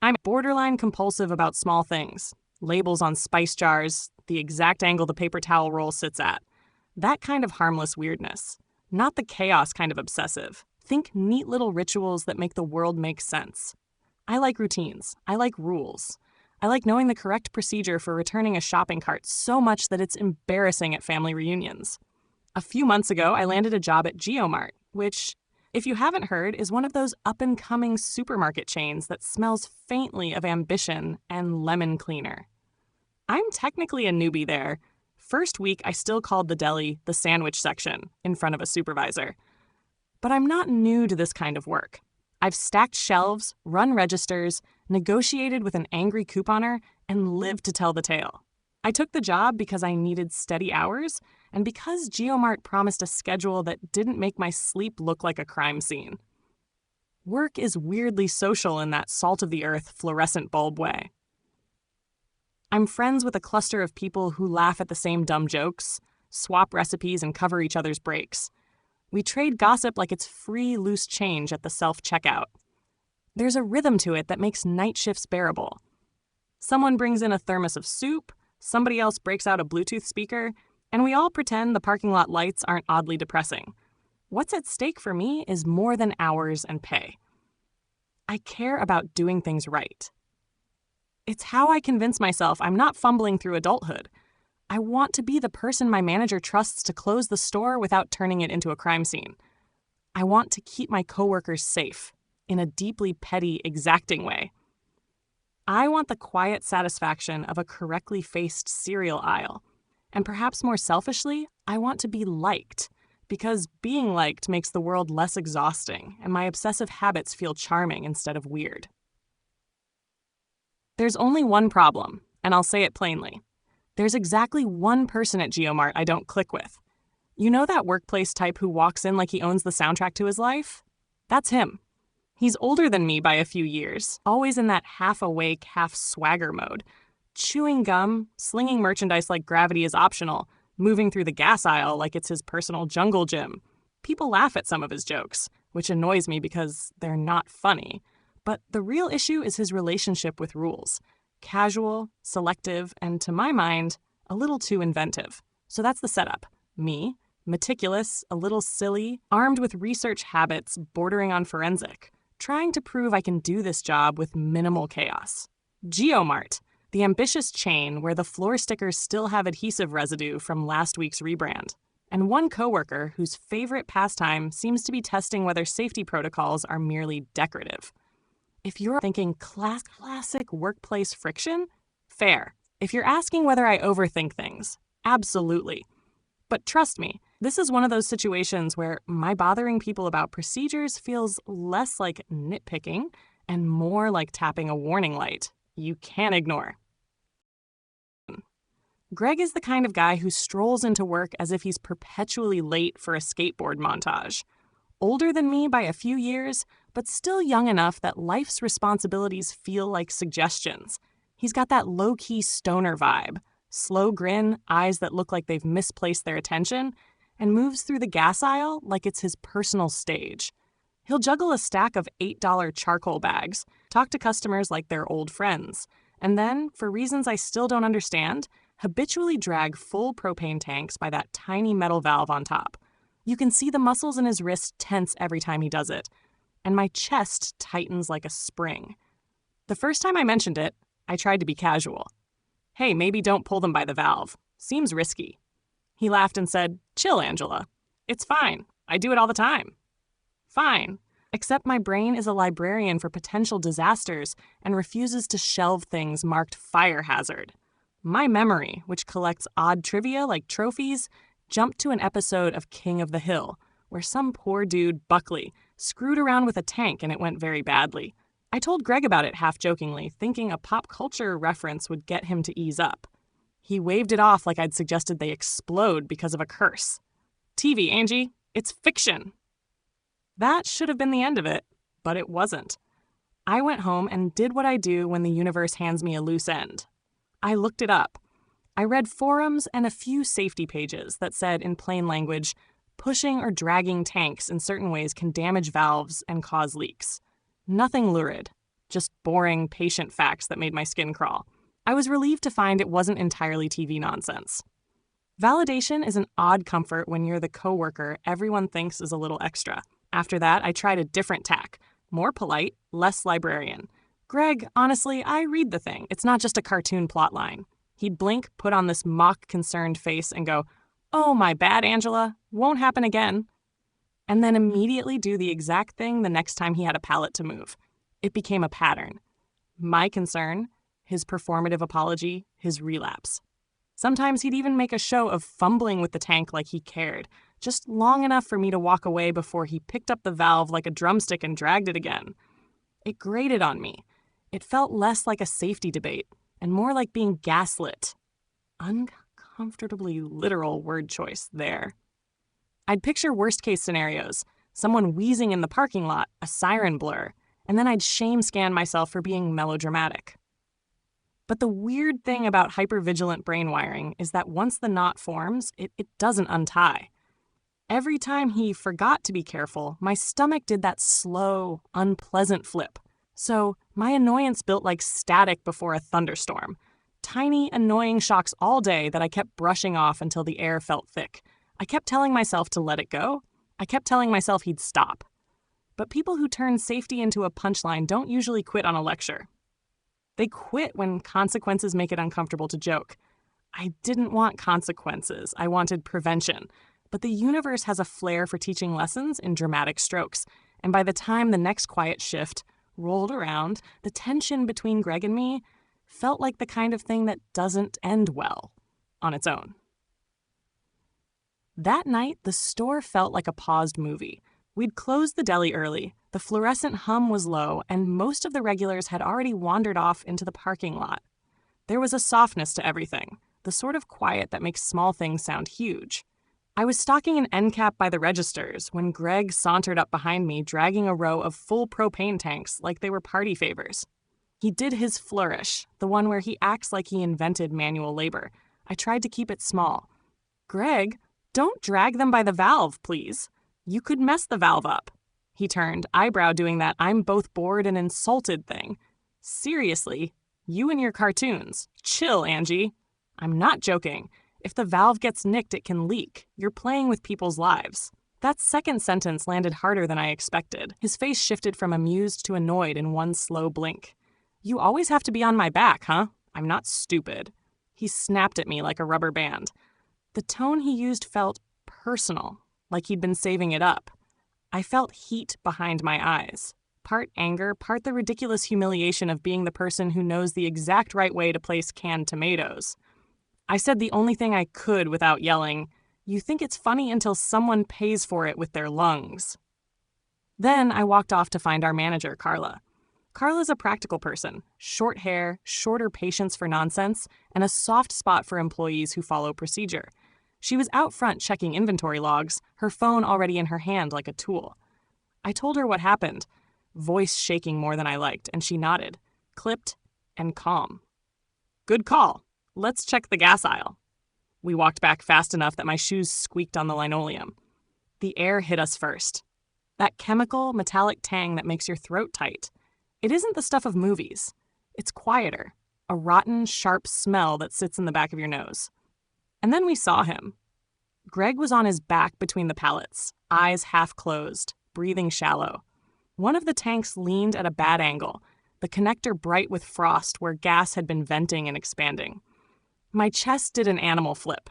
I'm borderline compulsive about small things. Labels on spice jars, the exact angle the paper towel roll sits at. That kind of harmless weirdness. Not the chaos kind of obsessive. Think neat little rituals that make the world make sense. I like routines. I like rules. I like knowing the correct procedure for returning a shopping cart so much that it's embarrassing at family reunions. A few months ago, I landed a job at GeoMart, which, if you haven't heard, is one of those up-and-coming supermarket chains that smells faintly of ambition and lemon cleaner. I'm technically a newbie there. First week, I still called the deli the sandwich section in front of a supervisor. But I'm not new to this kind of work. I've stacked shelves, run registers, negotiated with an angry couponer, and lived to tell the tale. I took the job because I needed steady hours, and because GeoMart promised a schedule that didn't make my sleep look like a crime scene. Work is weirdly social in that salt-of-the-earth fluorescent bulb way. I'm friends with a cluster of people who laugh at the same dumb jokes, swap recipes, and cover each other's breaks. We trade gossip like it's free, loose change at the self-checkout. There's a rhythm to it that makes night shifts bearable. Someone brings in a thermos of soup, somebody else breaks out a Bluetooth speaker, and we all pretend the parking lot lights aren't oddly depressing. What's at stake for me is more than hours and pay. I care about doing things right. It's how I convince myself I'm not fumbling through adulthood. I want to be the person my manager trusts to close the store without turning it into a crime scene. I want to keep my coworkers safe in a deeply petty, exacting way. I want the quiet satisfaction of a correctly faced cereal aisle. And perhaps more selfishly, I want to be liked, because being liked makes the world less exhausting and my obsessive habits feel charming instead of weird. There's only one problem, and I'll say it plainly. There's exactly one person at GeoMart I don't click with. You know that workplace type who walks in like he owns the soundtrack to his life? That's him. He's older than me by a few years, always in that half-awake, half-swagger mode. Chewing gum, slinging merchandise like gravity is optional, moving through the gas aisle like it's his personal jungle gym. People laugh at some of his jokes, which annoys me because they're not funny. But the real issue is his relationship with rules. Casual, selective, and to my mind, a little too inventive. So that's the setup. Me, meticulous, a little silly, armed with research habits bordering on forensic, trying to prove I can do this job with minimal chaos. GeoMart, the ambitious chain where the floor stickers still have adhesive residue from last week's rebrand. And one coworker whose favorite pastime seems to be testing whether safety protocols are merely decorative. If you're thinking classic workplace friction, fair. If you're asking whether I overthink things, absolutely. But trust me, this is one of those situations where my bothering people about procedures feels less like nitpicking and more like tapping a warning light you can't ignore. Greg is the kind of guy who strolls into work as if he's perpetually late for a skateboard montage. Older than me by a few years, but still young enough that life's responsibilities feel like suggestions. He's got that low-key stoner vibe, slow grin, eyes that look like they've misplaced their attention, and moves through the gas aisle like it's his personal stage. He'll juggle a stack of $8 charcoal bags, talk to customers like they're old friends, and then, for reasons I still don't understand, habitually drag full propane tanks by that tiny metal valve on top. You can see the muscles in his wrist tense every time he does it, and my chest tightens like a spring. The first time I mentioned it, I tried to be casual. Hey, maybe don't pull them by the valve. Seems risky. He laughed and said, "Chill, Angela. It's fine. I do it all the time." Fine. Except my brain is a librarian for potential disasters and refuses to shelve things marked fire hazard. My memory, which collects odd trivia like trophies, jumped to an episode of King of the Hill, where some poor dude, Buckley, screwed around with a tank and it went very badly. I told Greg about it half-jokingly, thinking a pop culture reference would get him to ease up. He waved it off like I'd suggested they explode because of a curse. TV, Angie. It's fiction. That should have been the end of it, but it wasn't. I went home and did what I do when the universe hands me a loose end. I looked it up. I read forums and a few safety pages that said in plain language, pushing or dragging tanks in certain ways can damage valves and cause leaks. Nothing lurid, just boring patient facts that made my skin crawl. I was relieved to find it wasn't entirely TV nonsense. Validation is an odd comfort when you're the coworker everyone thinks is a little extra. After that, I tried a different tack. More polite, less librarian. Greg, honestly, I read the thing. It's not just a cartoon plotline. He'd blink, put on this mock concerned face, and go, "Oh, my bad, Angela. Won't happen again." And then immediately do the exact thing the next time he had a pallet to move. It became a pattern. My concern, his performative apology, his relapse. Sometimes he'd even make a show of fumbling with the tank like he cared, just long enough for me to walk away before he picked up the valve like a drumstick and dragged it again. It grated on me. It felt less like a safety debate and more like being gaslit. Uncomfortably literal word choice there. I'd picture worst-case scenarios, someone wheezing in the parking lot, a siren blur, and then I'd shame scan myself for being melodramatic. But the weird thing about hypervigilant brain wiring is that once the knot forms, it doesn't untie. Every time he forgot to be careful, my stomach did that slow, unpleasant flip. So my annoyance built like static before a thunderstorm. Tiny, annoying shocks all day that I kept brushing off until the air felt thick. I kept telling myself to let it go. I kept telling myself he'd stop. But people who turn safety into a punchline don't usually quit on a lecture. They quit when consequences make it uncomfortable to joke. I didn't want consequences. I wanted prevention. But the universe has a flair for teaching lessons in dramatic strokes. And by the time the next quiet shift rolled around, the tension between Greg and me felt like the kind of thing that doesn't end well on its own. That night, the store felt like a paused movie. We'd closed the deli early, the fluorescent hum was low, and most of the regulars had already wandered off into the parking lot. There was a softness to everything, the sort of quiet that makes small things sound huge. I was stocking an end cap by the registers when Greg sauntered up behind me, dragging a row of full propane tanks like they were party favors. He did his flourish, the one where he acts like he invented manual labor. I tried to keep it small. "Greg, don't drag them by the valve, please. You could mess the valve up." He turned, eyebrow doing that "I'm both bored and insulted" thing. "Seriously, you and your cartoons. Chill, Angie." "I'm not joking. If the valve gets nicked, it can leak. You're playing with people's lives." That second sentence landed harder than I expected. His face shifted from amused to annoyed in one slow blink. "You always have to be on my back, huh? I'm not stupid." He snapped at me like a rubber band. The tone he used felt personal, like he'd been saving it up. I felt heat behind my eyes. Part anger, part the ridiculous humiliation of being the person who knows the exact right way to place canned tomatoes. I said the only thing I could without yelling, "You think it's funny until someone pays for it with their lungs." Then I walked off to find our manager, Carla. Carla's a practical person, short hair, shorter patience for nonsense, and a soft spot for employees who follow procedure. She was out front checking inventory logs, her phone already in her hand like a tool. I told her what happened, voice shaking more than I liked, and she nodded, clipped and calm. "Good call. Let's check the gas aisle." We walked back fast enough that my shoes squeaked on the linoleum. The air hit us first. That chemical, metallic tang that makes your throat tight. It isn't the stuff of movies. It's quieter, a rotten, sharp smell that sits in the back of your nose. And then we saw him. Greg was on his back between the pallets, eyes half closed, breathing shallow. One of the tanks leaned at a bad angle, the connector bright with frost where gas had been venting and expanding. My chest did an animal flip.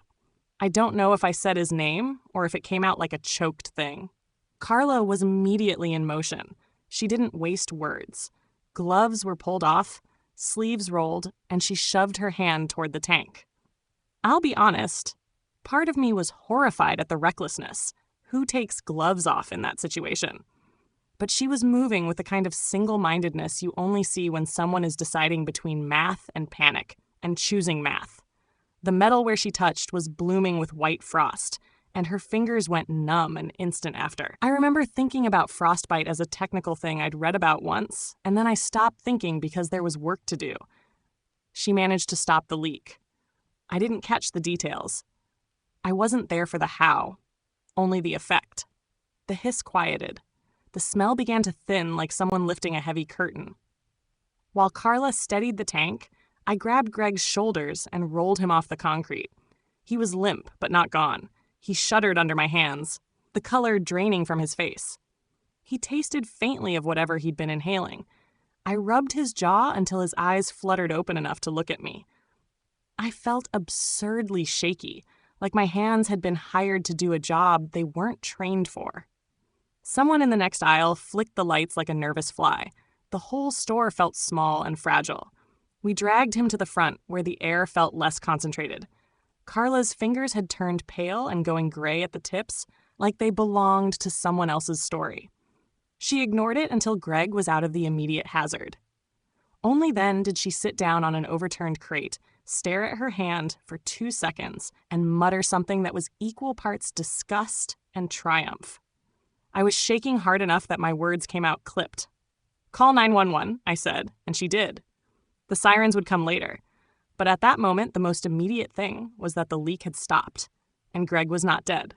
I don't know if I said his name or if it came out like a choked thing. Carla was immediately in motion. She didn't waste words. Gloves were pulled off, sleeves rolled, and she shoved her hand toward the tank. I'll be honest, part of me was horrified at the recklessness. Who takes gloves off in that situation? But she was moving with the kind of single-mindedness you only see when someone is deciding between math and panic, and choosing math. The metal where she touched was blooming with white frost, and her fingers went numb an instant after. I remember thinking about frostbite as a technical thing I'd read about once, and then I stopped thinking because there was work to do. She managed to stop the leak. I didn't catch the details. I wasn't there for the how, only the effect. The hiss quieted. The smell began to thin like someone lifting a heavy curtain. While Carla steadied the tank, I grabbed Greg's shoulders and rolled him off the concrete. He was limp, but not gone. He shuddered under my hands, the color draining from his face. He tasted faintly of whatever he'd been inhaling. I rubbed his jaw until his eyes fluttered open enough to look at me. I felt absurdly shaky, like my hands had been hired to do a job they weren't trained for. Someone in the next aisle flicked the lights like a nervous fly. The whole store felt small and fragile. We dragged him to the front, where the air felt less concentrated. Carla's fingers had turned pale and going gray at the tips, like they belonged to someone else's story. She ignored it until Greg was out of the immediate hazard. Only then did she sit down on an overturned crate, stare at her hand for 2 seconds, and mutter something that was equal parts disgust and triumph. I was shaking hard enough that my words came out clipped. "Call 911, I said, and she did. The sirens would come later. But at that moment, the most immediate thing was that the leak had stopped, and Greg was not dead.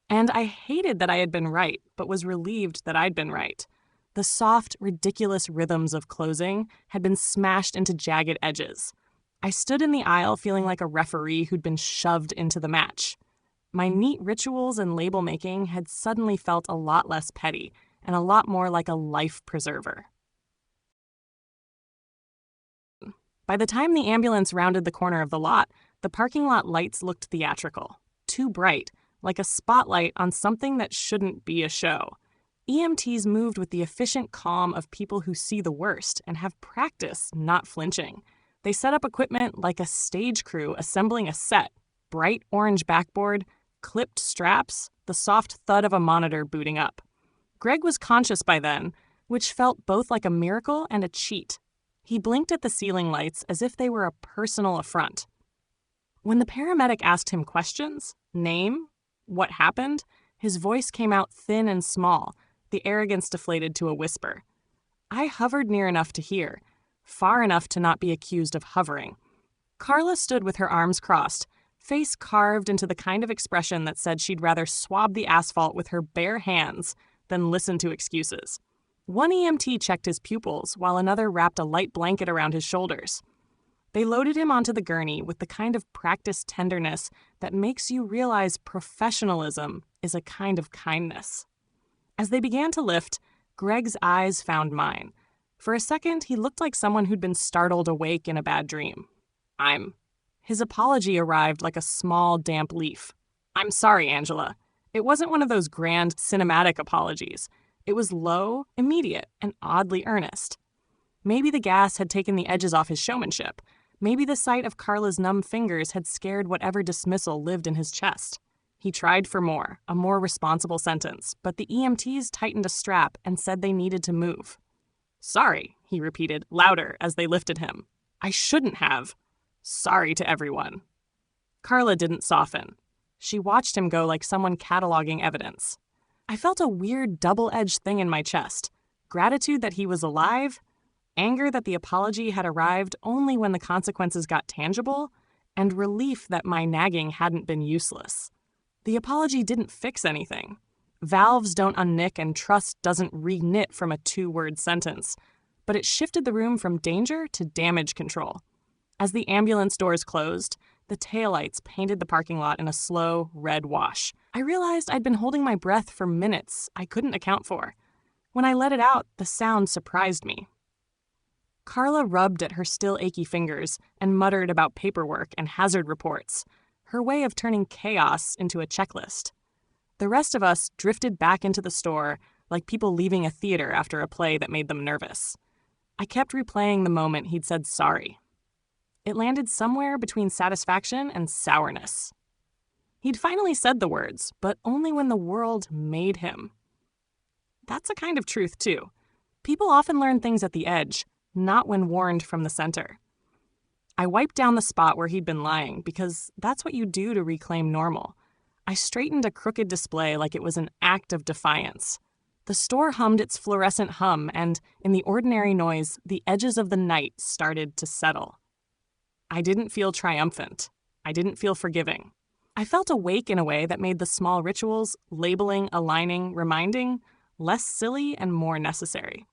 And I hated that I had been right, but was relieved that I'd been right. The soft, ridiculous rhythms of closing had been smashed into jagged edges. I stood in the aisle feeling like a referee who'd been shoved into the match. My neat rituals and label making had suddenly felt a lot less petty and a lot more like a life preserver. By the time the ambulance rounded the corner of the lot, the parking lot lights looked theatrical, too bright, like a spotlight on something that shouldn't be a show. EMTs moved with the efficient calm of people who see the worst and have practice not flinching. They set up equipment like a stage crew assembling a set, bright orange backboard, clipped straps, the soft thud of a monitor booting up. Greg was conscious by then, which felt both like a miracle and a cheat. He blinked at the ceiling lights as if they were a personal affront. When the paramedic asked him questions, name, what happened, his voice came out thin and small, the arrogance deflated to a whisper. I hovered near enough to hear, far enough to not be accused of hovering. Carla stood with her arms crossed, face carved into the kind of expression that said she'd rather swab the asphalt with her bare hands than listen to excuses. One EMT checked his pupils while another wrapped a light blanket around his shoulders. They loaded him onto the gurney with the kind of practiced tenderness that makes you realize professionalism is a kind of kindness. As they began to lift, Greg's eyes found mine. For a second, he looked like someone who'd been startled awake in a bad dream. His apology arrived like a small, damp leaf. "I'm sorry, Angela." It wasn't one of those grand, cinematic apologies. It was low, immediate, and oddly earnest. Maybe the gas had taken the edges off his showmanship. Maybe the sight of Carla's numb fingers had scared whatever dismissal lived in his chest. He tried for more, a more responsible sentence, but the EMTs tightened a strap and said they needed to move. "Sorry," he repeated, louder as they lifted him. "I shouldn't have. Sorry to everyone." Carla didn't soften. She watched him go like someone cataloging evidence. I felt a weird double-edged thing in my chest. Gratitude that he was alive, anger that the apology had arrived only when the consequences got tangible, and relief that my nagging hadn't been useless. The apology didn't fix anything. Valves don't unnick and trust doesn't re-knit from a 2-word sentence, but it shifted the room from danger to damage control. As the ambulance doors closed, the taillights painted the parking lot in a slow, red wash. I realized I'd been holding my breath for minutes I couldn't account for. When I let it out, the sound surprised me. Carla rubbed at her still achy fingers and muttered about paperwork and hazard reports, her way of turning chaos into a checklist. The rest of us drifted back into the store like people leaving a theater after a play that made them nervous. I kept replaying the moment he'd said sorry. It landed somewhere between satisfaction and sourness. He'd finally said the words, but only when the world made him. That's a kind of truth, too. People often learn things at the edge, not when warned from the center. I wiped down the spot where he'd been lying because that's what you do to reclaim normal. I straightened a crooked display like it was an act of defiance. The store hummed its fluorescent hum, and in the ordinary noise, the edges of the night started to settle. I didn't feel triumphant. I didn't feel forgiving. I felt awake in a way that made the small rituals, labeling, aligning, reminding, less silly and more necessary.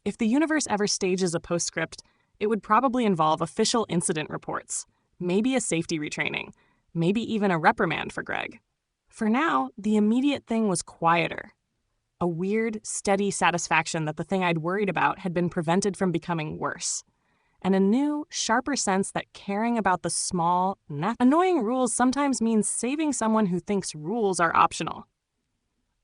If the universe ever stages a postscript, it would probably involve official incident reports, maybe a safety retraining, maybe even a reprimand for Greg. For now, the immediate thing was quieter. A weird, steady satisfaction that the thing I'd worried about had been prevented from becoming worse. And a new, sharper sense that caring about the small, annoying rules sometimes means saving someone who thinks rules are optional.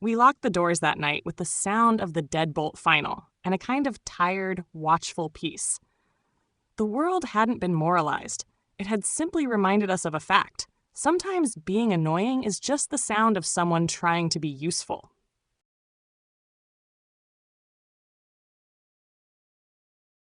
We locked the doors that night with the sound of the deadbolt final and a kind of tired, watchful peace. The world hadn't been moralized. It had simply reminded us of a fact. Sometimes being annoying is just the sound of someone trying to be useful.